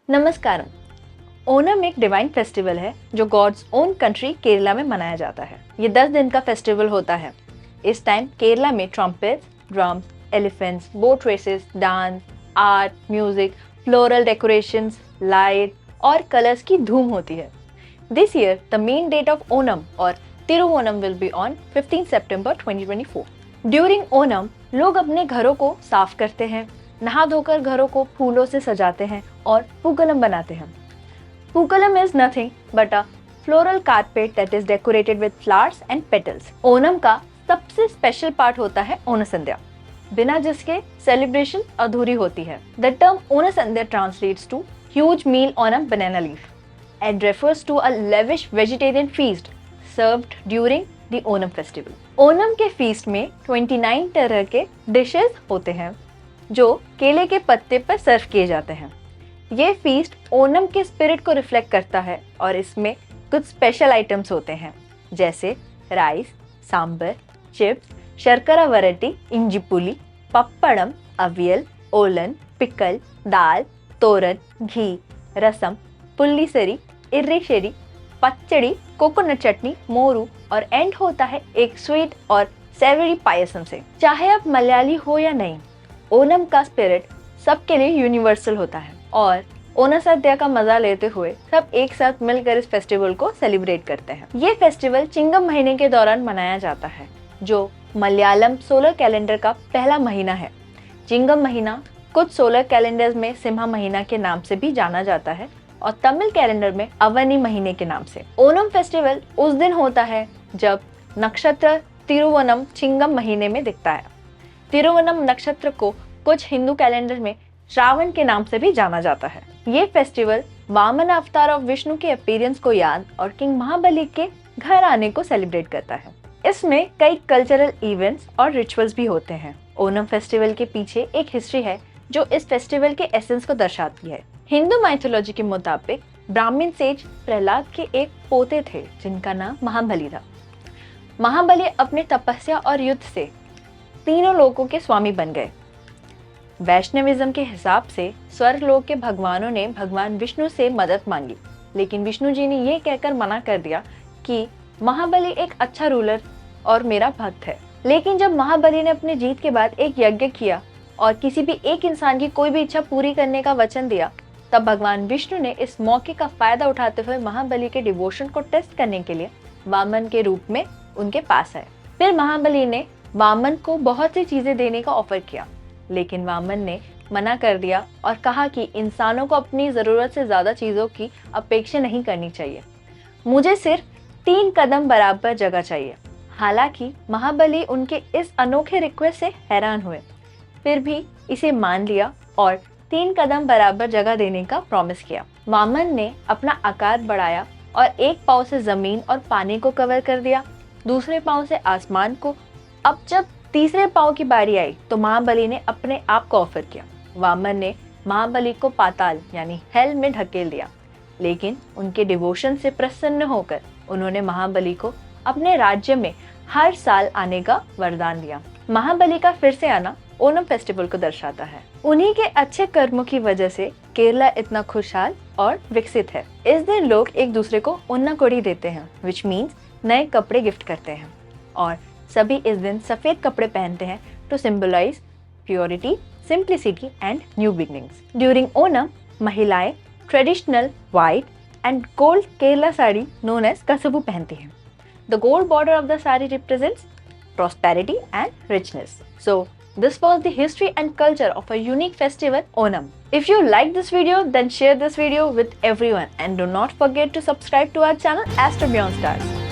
नमस्कारम। ओनम एक divine festival है जो गॉड्स ओन कंट्री केरला में मनाया जाता है। ये 10 दिन का फेस्टिवल होता है। इस टाइम केरला में trumpets, drums, elephants, boat races, dance, art, music, floral decorations, light और कलर्स की धूम होती है। This year the main date of Onam और Thiruvonam will be on 15 September 2024। During Onam लोग अपने घरों को साफ करते हैं, नहा धोकर घरों को फूलों से सजाते हैं और पूकलम बनाते हैं। Pookalam is nothing but a floral carpet that is decorated with flowers and petals. Onam का सबसे स्पेशल पार्ट होता है ओणसंध्या, बिना जिसके सेलिब्रेशन अधूरी होती है। The term Onasandhya translates to huge meal on a banana leaf and refers to a lavish vegetarian feast served during the Onam festival. Onam के फीस्ट में 29 तरह के डिशेस होते हैं जो केले के पत्ते पर सर्व किए जाते हैं। ये फीस्ट ओनम के स्पिरिट को रिफ्लेक्ट करता है और इसमें कुछ स्पेशल आइटम्स होते हैं जैसे राइस, सांबर, चिप्स, शर्करा वरटी, इंजिपुली, पप्पड़म, अवियल, ओलन, पिकल, दाल, तोरन, घी, रसम, पुल्लीसरी, इर्रिशेरी, पचड़ी, कोकोनट चटनी, मोरू और एंड होता है एक स्वीट और सेवरी पायसम से। चाहे आप मलयाली हो या नहीं, ओनम का स्पिरिट सबके लिए यूनिवर्सल होता है और ओणसद्या का मजा लेते हुए सब एक साथ मिलकर इस फेस्टिवल को सेलिब्रेट करते हैं। ये फेस्टिवल चिंगम महीने के दौरान मनाया जाता है जो मलयालम सोलर कैलेंडर का पहला महीना है। चिंगम महीना कुछ सोलर कैलेंडर्स में सिम्हा महीना के नाम से भी जाना जाता है और तमिल कैलेंडर में अवनी महीने के नाम से। ओनम फेस्टिवल उस दिन होता है जब नक्षत्र तिरुवनम चिंगम महीने में दिखता है। तिरुवनम नक्षत्र को कुछ हिंदू कैलेंडर में श्रावण के नाम से भी जाना जाता है। ये फेस्टिवल वामन अवतार ऑफ विष्णु के अपीयरेंस को याद और किंग महाबली के घर आने को सेलिब्रेट करता है। इसमें कई कल्चरल इवेंट्स और रिचुअल्स भी होते हैं। ओनम फेस्टिवल के पीछे एक हिस्ट्री है जो इस फेस्टिवल के एसेंस को दर्शाती है। हिंदू माइथोलॉजी के मुताबिक ब्राह्मण सेज प्रहलाद के एक पोते थे जिनका नाम महाबली था। महाबली अपने तपस्या और युद्ध से तीनों लोकों के स्वामी बन गए। वैष्णविज्म के हिसाब से स्वर्ग लोक के भगवानों ने भगवान विष्णु से मदद मांगी, लेकिन विष्णु जी ने ये कहकर मना कर दिया कि महाबली एक अच्छा रूलर और मेरा भक्त है। लेकिन जब महाबली ने अपनी जीत के बाद एक यज्ञ किया और किसी भी एक इंसान की कोई भी इच्छा पूरी करने का वचन दिया, तब भगवान विष्णु ने इस मौके का फायदा उठाते हुए महाबली के डिवोशन को टेस्ट करने के लिए वामन के रूप में उनके पास आए। फिर महाबली ने वामन को बहुत सी चीजें देने का ऑफर किया, लेकिन वामन ने मना कर दिया और कहा कि इंसानों को अपनी जरूरत से ज्यादा चीजों की अपेक्षा नहीं करनी चाहिए, मुझे सिर्फ 3 कदम बराबर जगह चाहिए। हालांकि महाबली उनके इस अनोखे रिक्वेस्ट से हैरान हुए, फिर भी इसे मान लिया और 3 कदम बराबर जगह देने का प्रॉमिस किया। वामन ने अपना आकार बढ़ाया और एक पाँव से जमीन और पानी को कवर कर दिया, दूसरे पाँव से आसमान को। अब जब तीसरे पाँव की बारी आई तो महाबली ने अपने आप को ऑफर किया। वामन ने महाबली को पाताल यानी हेल में ढकेल दिया, लेकिन उनके डिवोशन से प्रसन्न होकर उन्होंने महाबली को अपने राज्य में हर साल आने का वरदान दिया। महाबली का फिर से आना ओनम फेस्टिवल को दर्शाता है। उन्हीं के अच्छे कर्मों की वजह से केरला इतना खुशहाल और विकसित है। इस दिन लोग एक दूसरे को उन्नाकोड़ी देते हैं, विच मीन्स नए कपड़े गिफ्ट करते हैं और सभी इस दिन सफेद कपड़े पहनते हैं to symbolise purity, simplicity and new beginnings. During Onam महिलाएं traditional white and gold Kerala sari known as kasavu पहनती हैं। The gold border of the sari represents prosperity and richness. So this was the history and culture of a unique festival, Onam. If you like this video, then share this video with everyone and do not forget to subscribe to our channel Astro Beyond Stars.